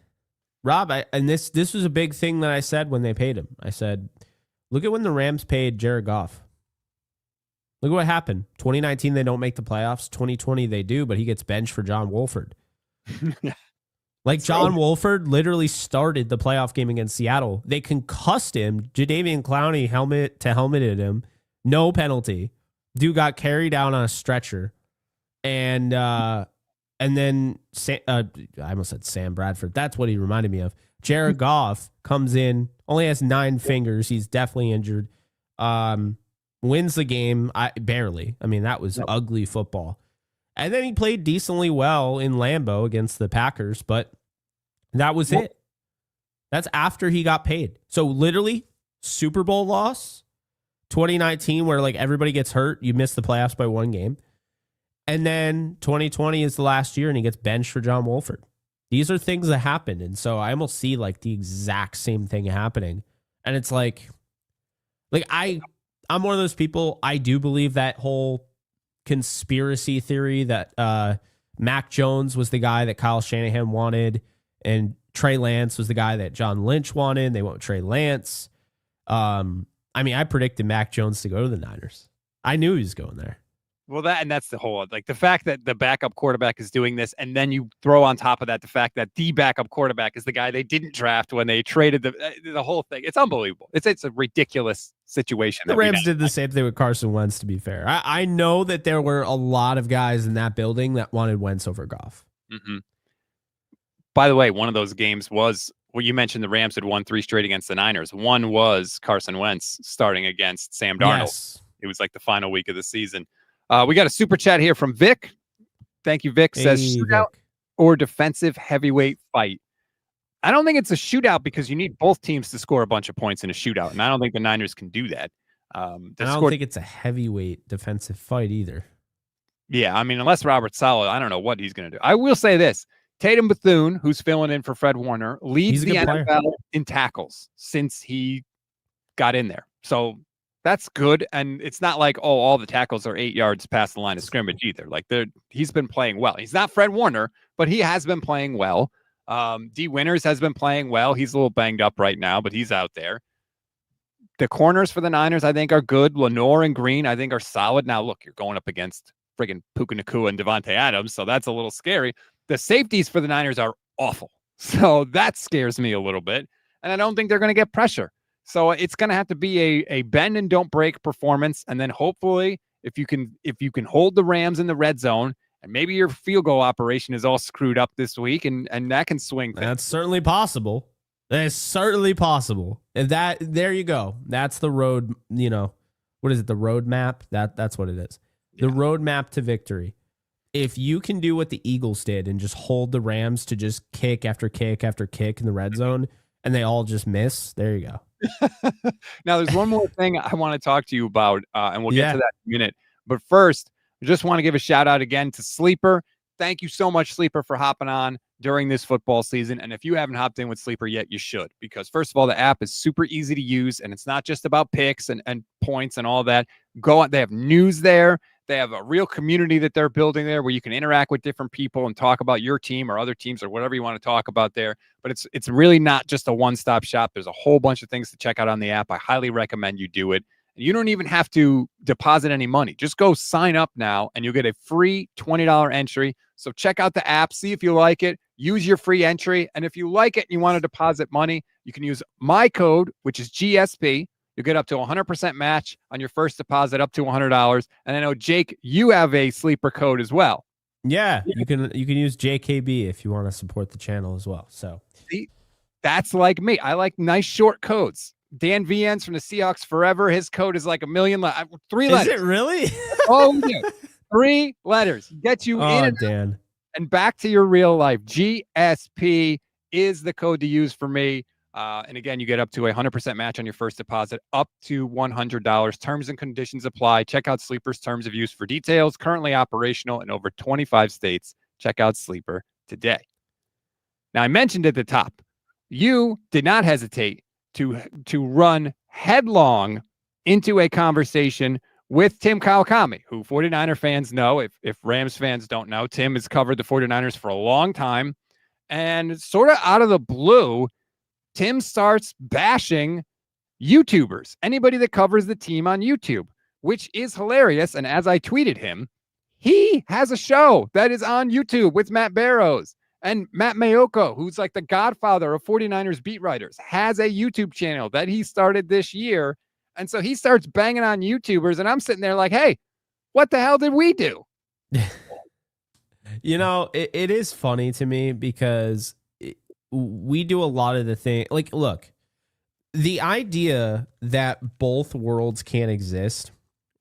Rob, this was a big thing that I said when they paid him. I said, look at when the Rams paid Jared Goff. Look at what happened. 2019, they don't make the playoffs. 2020, they do, but he gets benched for John Wolford. John Wolford literally started the playoff game against Seattle. They concussed him. Jadeveon Clowney helmeted him. No penalty. Dude got carried down on a stretcher. And then I almost said Sam Bradford. That's what he reminded me of. Jared Goff comes in, only has 9 fingers. He's definitely injured. Wins the game. Barely. I mean, that was ugly football. And then he played decently well in Lambeau against the Packers, but That was it. That's after he got paid. So literally, Super Bowl loss, 2019, where like everybody gets hurt, you miss the playoffs by 1 game. And then 2020 is the last year and he gets benched for John Wolford. These are things that happen. And so I almost see like the exact same thing happening. And it's like I'm one of those people, I do believe that whole conspiracy theory that Mac Jones was the guy that Kyle Shanahan wanted and Trey Lance was the guy that John Lynch wanted. They went with Trey Lance. I mean, I predicted Mac Jones to go to the Niners. I knew he was going there. Well, that's the whole, like the fact that the backup quarterback is doing this, and then you throw on top of that the fact that the backup quarterback is the guy they didn't draft when they traded the whole thing. It's unbelievable. It's a ridiculous situation. The Rams did the same thing with Carson Wentz, to be fair. I know that there were a lot of guys in that building that wanted Wentz over Goff. Mm-hmm. By the way, one of those games was, well, you mentioned the Rams had won 3 straight against the Niners. One was Carson Wentz starting against Sam Darnold. Yes. It was like the final week of the season. We got a super chat here from Vic. Thank you, Vic. Says shootout or defensive heavyweight fight. I don't think it's a shootout because you need both teams to score a bunch of points in a shootout, and I don't think the Niners can do that. I don't think it's a heavyweight defensive fight either. Yeah, I mean, unless Robert Saleh, I don't know what he's going to do. I will say this. Tatum Bethune, who's filling in for Fred Warner, leads the NFL in tackles since he got in there. So that's good. And it's not like, oh, all the tackles are 8 yards past the line of scrimmage either. Like he's been playing well. He's not Fred Warner, but he has been playing well. D Winters has been playing well. He's a little banged up right now, but he's out there. The corners for the Niners, I think, are good. Lenore and Green, I think, are solid. Now, look, you're going up against friggin' Puka Nacua and Devontae Adams, so that's a little scary. The safeties for the Niners are awful. So that scares me a little bit. And I don't think they're going to get pressure. So it's going to have to be a bend and don't break performance. And then hopefully if you can hold the Rams in the red zone, and maybe your field goal operation is all screwed up this week and that can swing things. That's certainly possible. That is certainly possible. And there you go. That's the road, what is it? The road map? That's what it is. Yeah. The road map to victory. If you can do what the Eagles did and just hold the Rams to just kick after kick after kick in the red zone and they all just miss, there you go. Now, there's one more thing I want to talk to you about, and we'll get to that in a minute. But first, I just want to give a shout out again to Sleeper. Thank you so much, Sleeper, for hopping on during this football season. And if you haven't hopped in with Sleeper yet, you should. Because first of all, the app is super easy to use, and it's not just about picks and points and all that. Go on. They have news there. They have a real community that they're building there where you can interact with different people and talk about your team or other teams or whatever you want to talk about there. But it's really not just a one-stop shop. There's a whole bunch of things to check out on the app. I highly recommend you do it. And you don't even have to deposit any money. Just go sign up now and you'll get a free $20 entry. So check out the app, see if you like it, use your free entry. And if you like it and you want to deposit money, you can use my code, which is GSP. You'll get up to 100% match on your first deposit up to $100. And I know, Jake, you have a Sleeper code as well. Yeah, you can use JKB if you want to support the channel as well. So see, that's like me. I like nice short codes. Dan VN's from the Seahawks Forever. His code is like 3 letters. Is it really? Oh, yeah. 3 letters. Get you in and back to your real life. GSP is the code to use for me. And again, you get up to 100% match on your first deposit, up to $100. Terms and conditions apply. Check out Sleeper's terms of use for details. Currently operational in over 25 states. Check out Sleeper today. Now, I mentioned at the top, you did not hesitate to run headlong into a conversation with Tim Kawakami, who 49er fans know. If Rams fans don't know, Tim has covered the 49ers for a long time. And sort of out of the blue, Tim starts bashing YouTubers, anybody that covers the team on YouTube, which is hilarious. And as I tweeted him, he has a show that is on YouTube with Matt Barrows. And Matt Mayoko, who's like the godfather of 49ers beat writers, has a YouTube channel that he started this year. And so he starts banging on YouTubers, and I'm sitting there like, hey, what the hell did we do? It is funny to me because we do a lot of the thing. Like, look, the idea that both worlds can exist,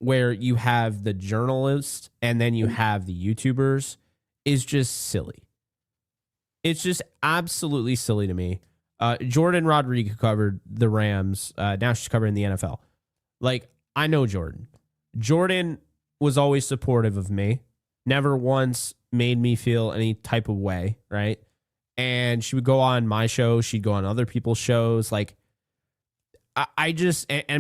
where you have the journalists and then you have the YouTubers, is just silly. It's just absolutely silly to me. Jordan Rodriguez covered the Rams. Now she's covering the NFL. Like, I know Jordan. Jordan was always supportive of me. Never once made me feel any type of way, right? And she would go on my show. She'd go on other people's shows. Like, I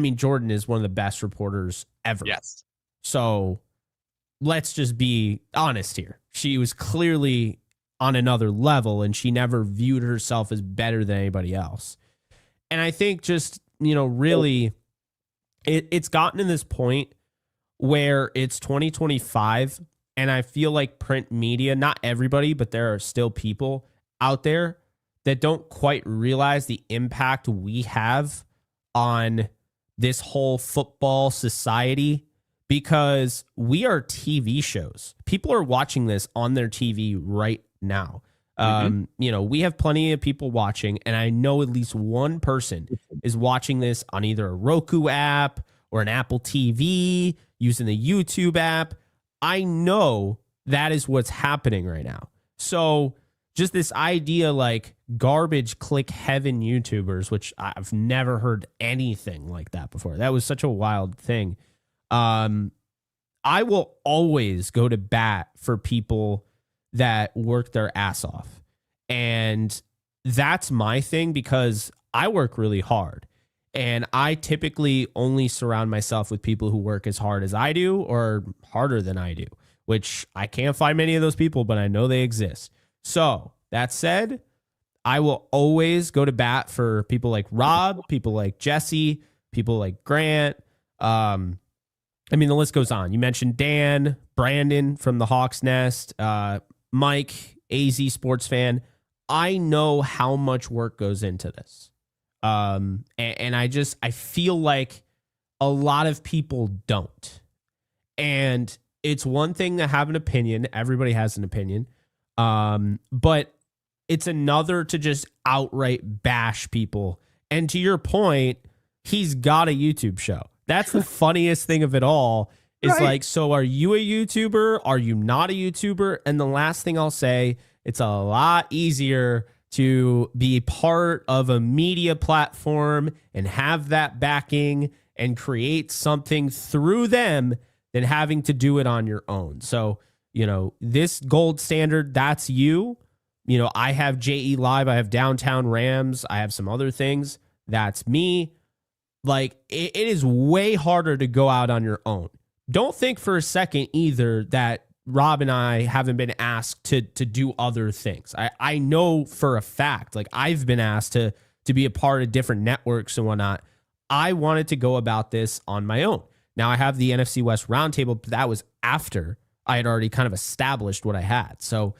mean, Jordan is one of the best reporters ever. Yes. So let's just be honest here. She was clearly on another level, and she never viewed herself as better than anybody else. And I think just, really, it's gotten to this point where it's 2025, and I feel like print media, not everybody, but there are still people out there that don't quite realize the impact we have on this whole football society, because we are TV shows. People are watching this on their TV right now. We have plenty of people watching, and I know at least one person is watching this on either a Roku app or an Apple TV, using the YouTube app. I know that is what's happening right now. So just this idea, like garbage click heaven YouTubers, which I've never heard anything like that before. That was such a wild thing. I will always go to bat for people that work their ass off. And that's my thing, because I work really hard. And I typically only surround myself with people who work as hard as I do or harder than I do, which I can't find many of those people, but I know they exist. So that said, I will always go to bat for people like Rob, people like Jesse, people like Grant. I mean, the list goes on. You mentioned Dan, Brandon from the Hawks Nest, Mike, AZ Sports Fan. I know how much work goes into this. And I feel like a lot of people don't. And it's one thing to have an opinion. Everybody has an opinion. But it's another to just outright bash people. And to your point, he's got a YouTube show. That's the funniest thing of it all. Is right. Like, so are you a YouTuber? Are you not a YouTuber? And the last thing I'll say, it's a lot easier to be part of a media platform and have that backing and create something through them than having to do it on your own. So, this gold standard, that's you. I have JE Live, I have Downtown Rams, I have some other things. That's me. Like, it is way harder to go out on your own. Don't think for a second either that Rob and I haven't been asked to do other things. I know for a fact, like, I've been asked to be a part of different networks and whatnot. I wanted to go about this on my own. Now I have the NFC West Roundtable, but that was after I had already kind of established what I had. So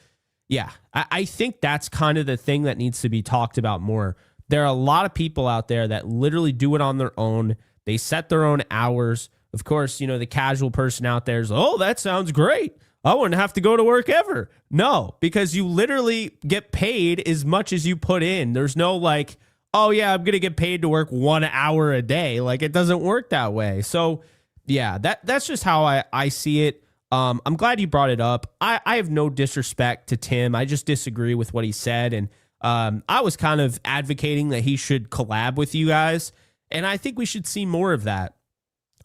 yeah, I think that's kind of the thing that needs to be talked about more. There are a lot of people out there that literally do it on their own. They set their own hours. Of course, the casual person out there is, oh, that sounds great. I wouldn't have to go to work ever. No, because you literally get paid as much as you put in. There's no like, oh yeah, I'm going to get paid to work 1 hour a day. Like, it doesn't work that way. So yeah, that's just how I see it. I'm glad you brought it up. I have no disrespect to Tim. I just disagree with what he said. And I was kind of advocating that he should collab with you guys. And I think we should see more of that.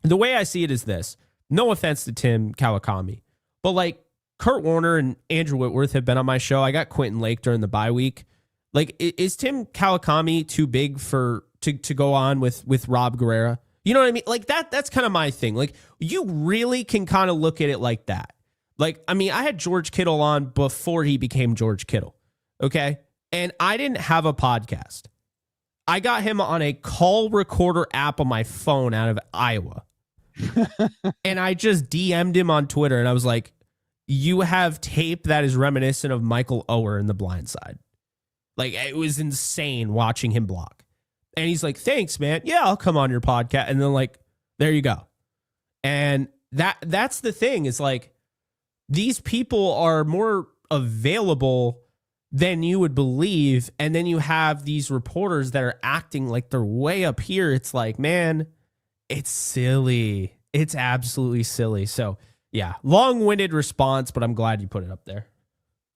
The way I see it is this. No offense to Tim Kawakami, but like Kurt Warner and Andrew Whitworth have been on my show. I got Quentin Lake during the bye week. Like, is Tim Kawakami too big to go on with Rob Guerrera? You know what I mean? Like, that's kind of my thing. Like, you really can kind of look at it like that. Like, I mean, I had George Kittle on before he became George Kittle. Okay. And I didn't have a podcast. I got him on a call recorder app on my phone out of Iowa. And I just DM'd him on Twitter and I was like, you have tape that is reminiscent of Michael Oher in The Blind Side. Like, it was insane watching him block. And he's like, thanks, man. Yeah, I'll come on your podcast. And then, like, there you go. And that's the thing. Is like, these people are more available than you would believe. And then you have these reporters that are acting like they're way up here. It's like, man, it's silly. It's absolutely silly. So yeah, long-winded response, but I'm glad you put it up there.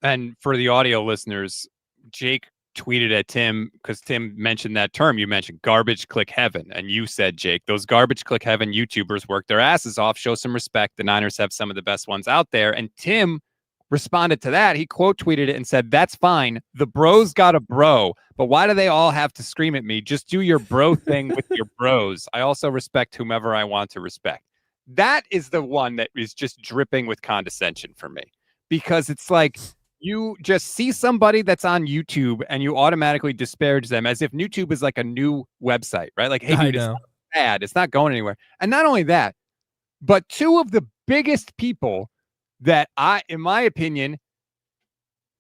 And for the audio listeners, Jake tweeted at Tim because Tim mentioned that term. You mentioned garbage click heaven. And you said, Jake, those garbage click heaven YouTubers work their asses off. Show some respect. The Niners have some of the best ones out there. And Tim responded to that. He quote tweeted it and said, that's fine. The bros got a bro, but why do they all have to scream at me? Just do your bro thing with your bros. I also respect whomever I want to respect. That is the one that is just dripping with condescension for me, because it's like you just see somebody that's on YouTube and you automatically disparage them as if YouTube is like a new website, right? Like, hey, dude, it's not bad. It's not going anywhere. And not only that, but two of the biggest people that in my opinion,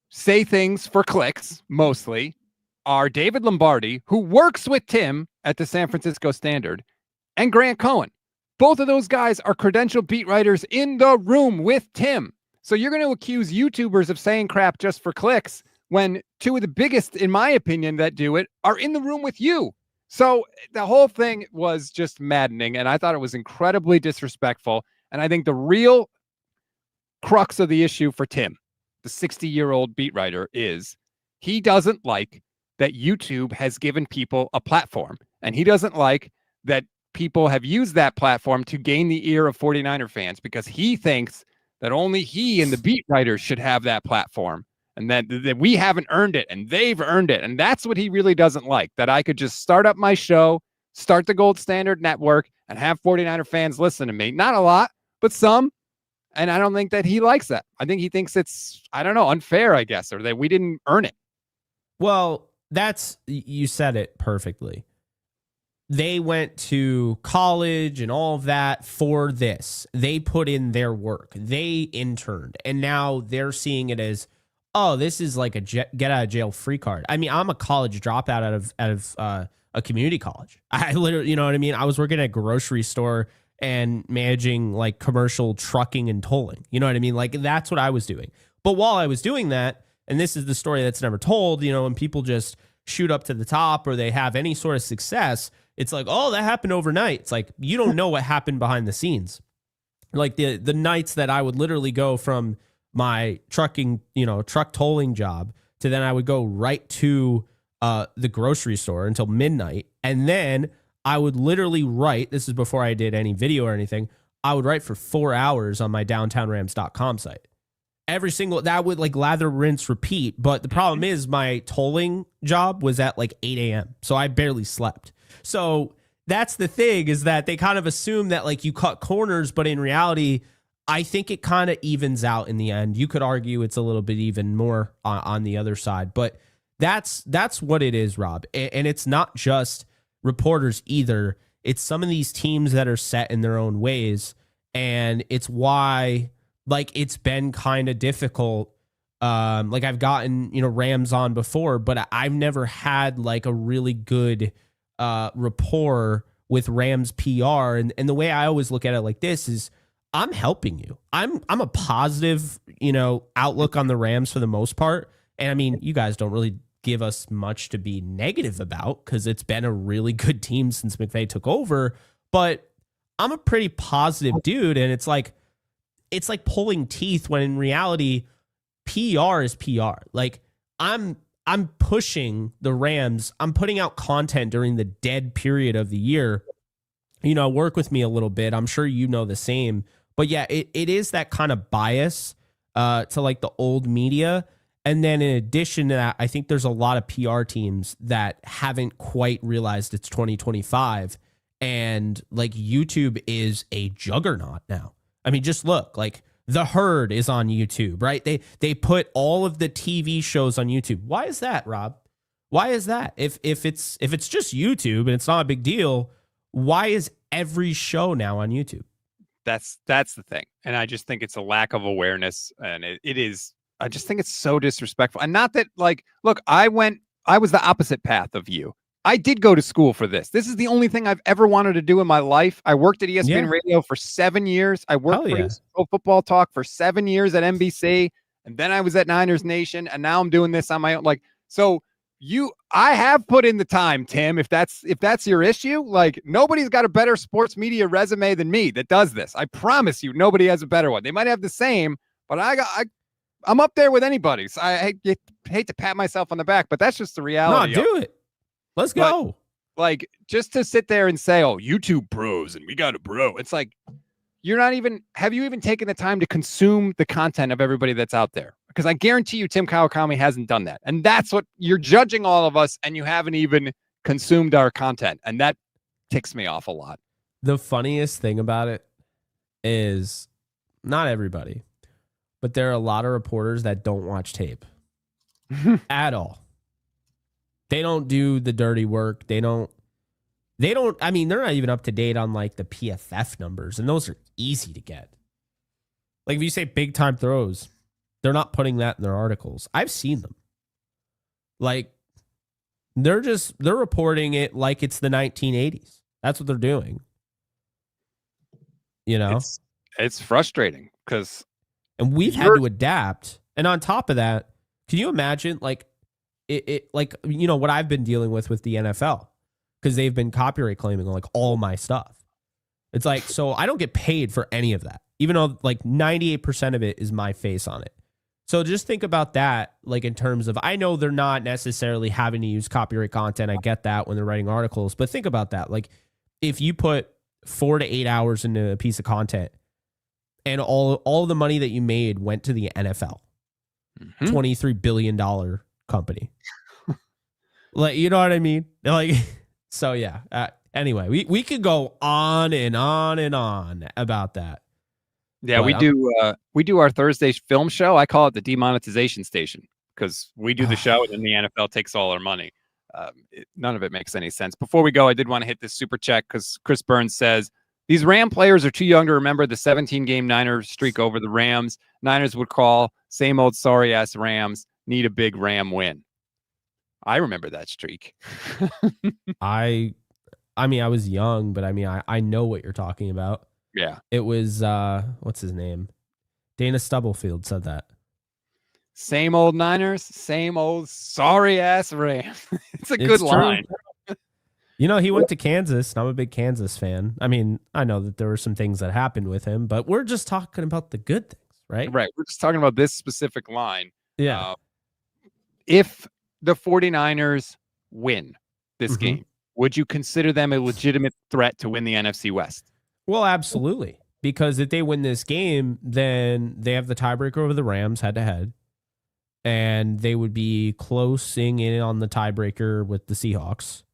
say things for clicks mostly are David Lombardi, who works with Tim at the San Francisco Standard, and Grant Cohen. Both of those guys are credentialed beat writers in the room with Tim. So you're going to accuse YouTubers of saying crap just for clicks when two of the biggest, in my opinion, that do it are in the room with you. So the whole thing was just maddening, and I thought it was incredibly disrespectful. And I think the real crux of the issue for Tim, the 60-year-old beat writer, is he doesn't like that YouTube has given people a platform, and he doesn't like that people have used that platform to gain the ear of 49er fans, because he thinks that only he and the beat writers should have that platform, and that we haven't earned it and they've earned it. And that's what he really doesn't like, that I could just start up my show, start the Gold Standard Network, and have 49er fans listen to me. Not a lot, but some. And I don't think that he likes that. I think he thinks it's, I don't know, unfair, I guess, or that we didn't earn it. Well, you said it perfectly. They went to college and all of that for this. They put in their work. They interned. And now they're seeing it as, oh, this is like a get out of jail free card. I mean, I'm a college dropout out of a community college. I literally, you know what I mean? I was working at a grocery store and managing like commercial trucking and tolling. You know what I mean? Like, that's what I was doing. But while I was doing that, and this is the story that's never told, you know, when people just shoot up to the top or they have any sort of success, it's like, oh, that happened overnight. It's like, you don't know what happened behind the scenes. Like the nights that I would literally go from my trucking, you know, truck tolling job to then I would go right to the grocery store until midnight. And then I would literally write, this is before I did any video or anything, I would write for 4 hours on my downtownrams.com site. Every single, that would like lather, rinse, repeat. But the problem is my tolling job was at like 8 a.m. So I barely slept. So that's the thing, is that they kind of assume that like you cut corners, but in reality, I think it kind of evens out in the end. You could argue it's a little bit even more on the other side, but that's what it is, Rob. And it's not just reporters either. It's some of these teams that are set in their own ways, and it's why like it's been kind of difficult. Like I've gotten, you know, Rams on before, but I've never had like a really good rapport with Rams PR. And the way I always look at it like this is, I'm helping you. I'm a positive, you know, outlook on the Rams for the most part. And I mean, you guys don't really give us much to be negative about because it's been a really good team since McVay took over. But I'm a pretty positive dude, and it's like pulling teeth when in reality, PR is PR. Like I'm pushing the Rams. I'm putting out content during the dead period of the year. You know, work with me a little bit. I'm sure you know the same. But yeah, it is that kind of bias to like the old media. And then in addition to that, I think there's a lot of PR teams that haven't quite realized it's 2025. And like YouTube is a juggernaut now. I mean, just look, like The Herd is on YouTube, right? They put all of the TV shows on YouTube. Why is that, Rob? Why is that? If it's just YouTube and it's not a big deal, why is every show now on YouTube? That's the thing. And I just think it's a lack of awareness, and it is, I just think it's so disrespectful. And not that, like, look, I was the opposite path of you. I did go to school for this. This is the only thing I've ever wanted to do in my life. I worked at ESPN Radio for 7 years. I worked for Pro Football Talk for 7 years at NBC. And then I was at Niners Nation. And now I'm doing this on my own. Like, so I have put in the time, Tim, if that's your issue. Like, nobody's got a better sports media resume than me that does this. I promise you, nobody has a better one. They might have the same, but I'm up there with anybody. So I hate to pat myself on the back, but that's just the No, reality. do it. Let's go. Like, just to sit there and say, oh, YouTube bros and we got a bro. It's like, have you even taken the time to consume the content of everybody that's out there? Because I guarantee you Tim Kawakami hasn't done that. And that's what you're judging all of us, and you haven't even consumed our content. And that ticks me off a lot. The funniest thing about it is not everybody, but there are a lot of reporters that don't watch tape at all. They don't do the dirty work. They don't, I mean, they're not even up to date on like the PFF numbers, and those are easy to get. Like if you say big time throws, they're not putting that in their articles. I've seen them. Like they're reporting it like it's the 1980s. That's what they're doing. You know, it's frustrating because, and we've had to adapt. And on top of that, can you imagine like it like, you know, what I've been dealing with the NFL, because they've been copyright claiming like all my stuff. It's like, so I don't get paid for any of that, even though like 98% of it is my face on it. So just think about that, like in terms of, I know they're not necessarily having to use copyright content. I get that when they're writing articles, but think about that. Like if you put 4 to 8 hours into a piece of content and all the money that you made went to the NFL, $23 billion company. Like, you know what I mean? Like, so yeah. Anyway, we could go on and on and on about that. Yeah, but we do our Thursday film show. I call it the demonetization station because we do the show and then the NFL takes all our money. None of it makes any sense. Before we go, I did want to hit this super check because Chris Burns says these Ram players are too young to remember the 17-game Niner streak over the Rams. Niners would call same old sorry ass Rams, need a big Ram win. I remember that streak. I mean, I was young, but I mean, I know what you're talking about. Yeah. It was, what's his name? Dana Stubblefield said that. Same old Niners, same old sorry ass Rams. It's good line. You know, he went to Kansas, and I'm a big Kansas fan. I mean, I know that there were some things that happened with him, but we're just talking about the good things, right? Right. We're just talking about this specific line. Yeah. If the 49ers win this game, would you consider them a legitimate threat to win the NFC West? Well, absolutely. Because if they win this game, then they have the tiebreaker over the Rams head to head. And they would be closing in on the tiebreaker with the Seahawks.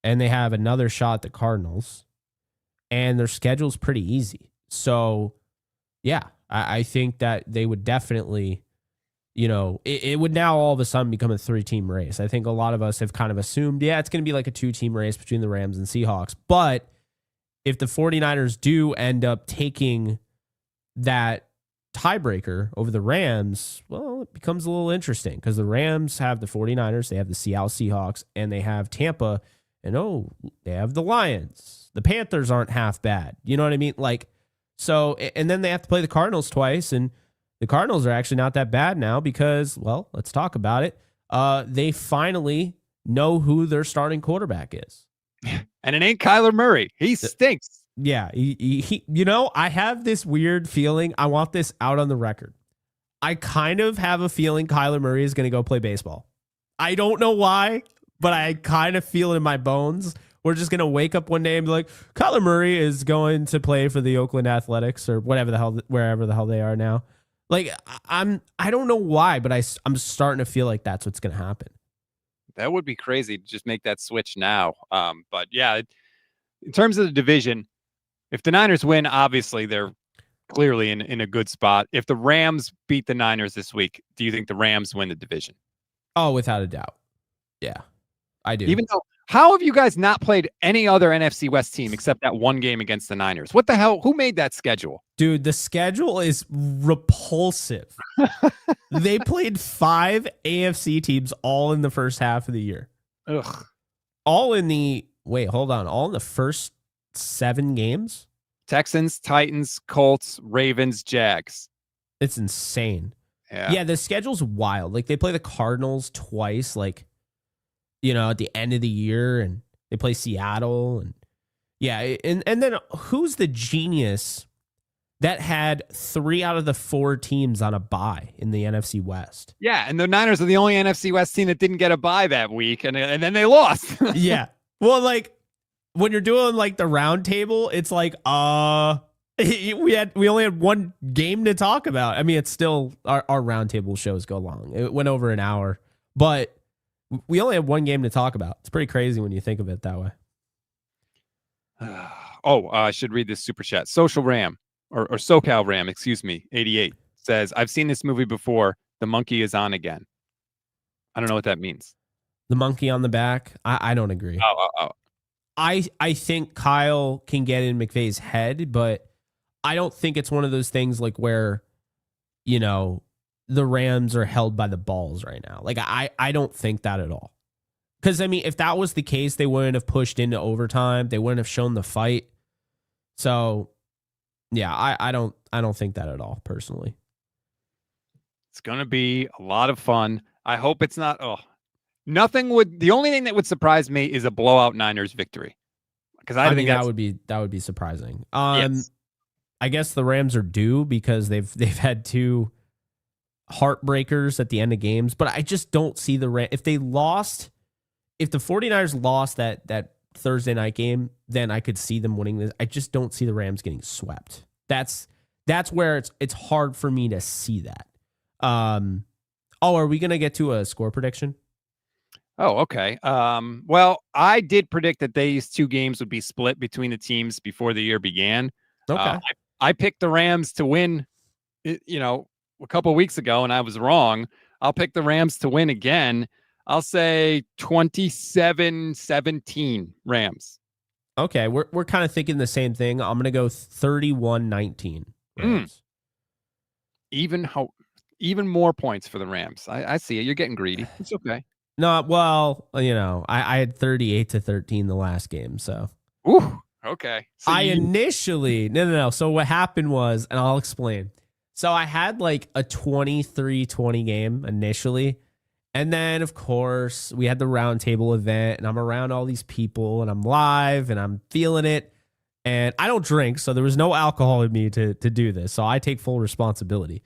And they have another shot at the Cardinals. And their schedule's pretty easy. So, yeah, I think that they would definitely, you know, it would now all of a sudden become a 3-team race. I think a lot of us have kind of assumed, yeah, it's going to be like a 2-team race between the Rams and Seahawks. But if the 49ers do end up taking that tiebreaker over the Rams, well, it becomes a little interesting because the Rams have the 49ers, they have the Seattle Seahawks, and they have Tampa, and they have the Lions. The Panthers aren't half bad. You know what I mean? Like, so, and then they have to play the Cardinals twice, and the Cardinals are actually not that bad now because, well, let's talk about it. They finally know who their starting quarterback is. And it ain't Kyler Murray. He stinks. Yeah. He, you know, I have this weird feeling. I want this out on the record. I kind of have a feeling Kyler Murray is going to go play baseball. I don't know why, but I kind of feel it in my bones. We're just going to wake up one day and be like, Kyler Murray is going to play for the Oakland Athletics or whatever the hell, wherever the hell they are now. Like, I don't know why, but I'm starting to feel like that's what's going to happen. That would be crazy to just make that switch now. But yeah, in terms of the division, if the Niners win, obviously they're clearly in a good spot. If the Rams beat the Niners this week, do you think the Rams win the division? Oh, without a doubt. Yeah, I do. Even though, how have you guys not played any other NFC West team except that one game against the Niners? What the hell? Who made that schedule? Dude, the schedule is repulsive. They played 5 AFC teams all in the first half of the year. Ugh. All in the first 7 games? Texans, Titans, Colts, Ravens, Jags. It's insane. Yeah, the schedule's wild. Like, they play the Cardinals twice, like, you know, at the end of the year, and they play Seattle. And yeah, and then who's the genius that had 3 out of the 4 teams on a bye in the NFC West. Yeah, and the Niners are the only NFC West team that didn't get a bye that week, and then they lost. Yeah. Well, like when you're doing like the round table, it's like we only had one game to talk about. I mean, it's still our round table shows go long. It went over an hour, but we only have one game to talk about. It's pretty crazy when you think of it that way. I should read this super chat. Social Ram or SoCal Ram, excuse me, 88 says, I've seen this movie before. The monkey is on again. I don't know what that means. The monkey on the back? I don't agree. Oh. I think Kyle can get in McVay's head, but I don't think it's one of those things like where, you know, the Rams are held by the balls right now. Like, I don't think that at all. Because, I mean, if that was the case, they wouldn't have pushed into overtime. They wouldn't have shown the fight. So, yeah, I don't think that at all, personally. It's going to be a lot of fun. I hope it's not. The only thing that would surprise me is a blowout Niners victory. Because I think that would be surprising. Yes. I guess the Rams are due because they've had 2 heartbreakers at the end of games, but I just don't see the Rams. If the 49ers lost that Thursday night game, then I could see them winning this. I just don't see the Rams getting swept. That's where it's hard for me to see that. Are we going to get to a score prediction? Oh, okay. Well, I did predict that these 2 games would be split between the teams before the year began. Okay. I picked the Rams to win, a couple of weeks ago, and I was wrong. I'll pick the Rams to win again. I'll say 27-17 Rams. Okay, we're kind of thinking the same thing. I'm going to go 31-19 Rams. Even more points for the Rams. I see it. You're getting greedy. It's okay. No, well, I had 38-13 the last game, so. Ooh, okay. So No. So what happened was, and I'll explain. So I had like a 23-20 game initially. And then, of course, we had the roundtable event, and I'm around all these people, and I'm live, and I'm feeling it. And I don't drink, so there was no alcohol in me to do this. So I take full responsibility.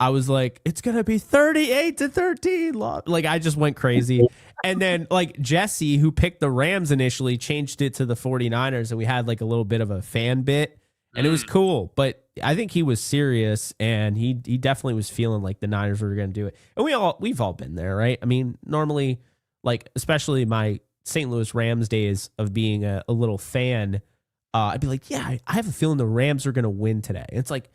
I was like, it's going to be 38-13. Like, I just went crazy. And then, like, Jesse, who picked the Rams initially, changed it to the 49ers, and we had, like, a little bit of a fan bit. And it was cool. But I think he was serious, and he definitely was feeling like the Niners were going to do it. And we've all been there, right? I mean, normally, like, especially my St. Louis Rams days of being a little fan, I'd be like, yeah, I have a feeling the Rams are going to win today. And it's like,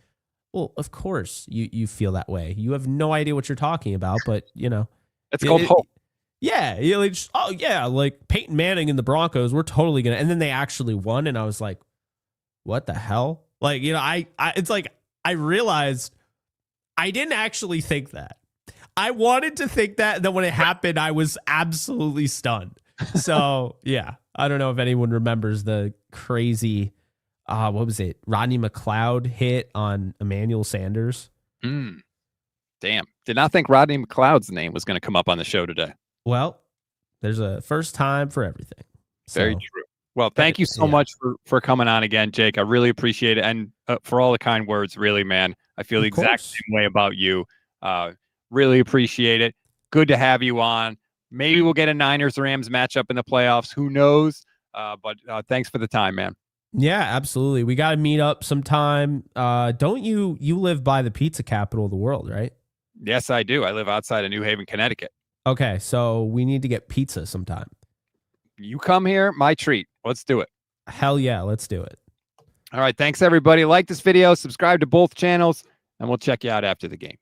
well, of course you feel that way. You have no idea what you're talking about, but, It's called hope. Yeah. You're like, oh, yeah, like Peyton Manning and the Broncos, we're totally going to. And then they actually won, and I was like, what the hell? Like, it's like I realized I didn't actually think that. I wanted to think that, and then when it happened, I was absolutely stunned. So, yeah, I don't know if anyone remembers the crazy, what was it? Rodney McLeod hit on Emmanuel Sanders. Damn. Did not think Rodney McLeod's name was going to come up on the show today. Well, there's a first time for everything. Very true. Well, thank you so much for coming on again, Jake. I really appreciate it. And for all the kind words, really, man. I feel the exact same way about you. Really appreciate it. Good to have you on. Maybe we'll get a Niners-Rams matchup in the playoffs. Who knows? But thanks for the time, man. Yeah, absolutely. We got to meet up sometime. Don't you live by the pizza capital of the world, right? Yes, I do. I live outside of New Haven, Connecticut. Okay, so we need to get pizza sometime. You come here, my treat. Let's do it. Hell yeah, let's do it. All right, thanks, everybody. Like this video, subscribe to both channels, and we'll check you out after the game.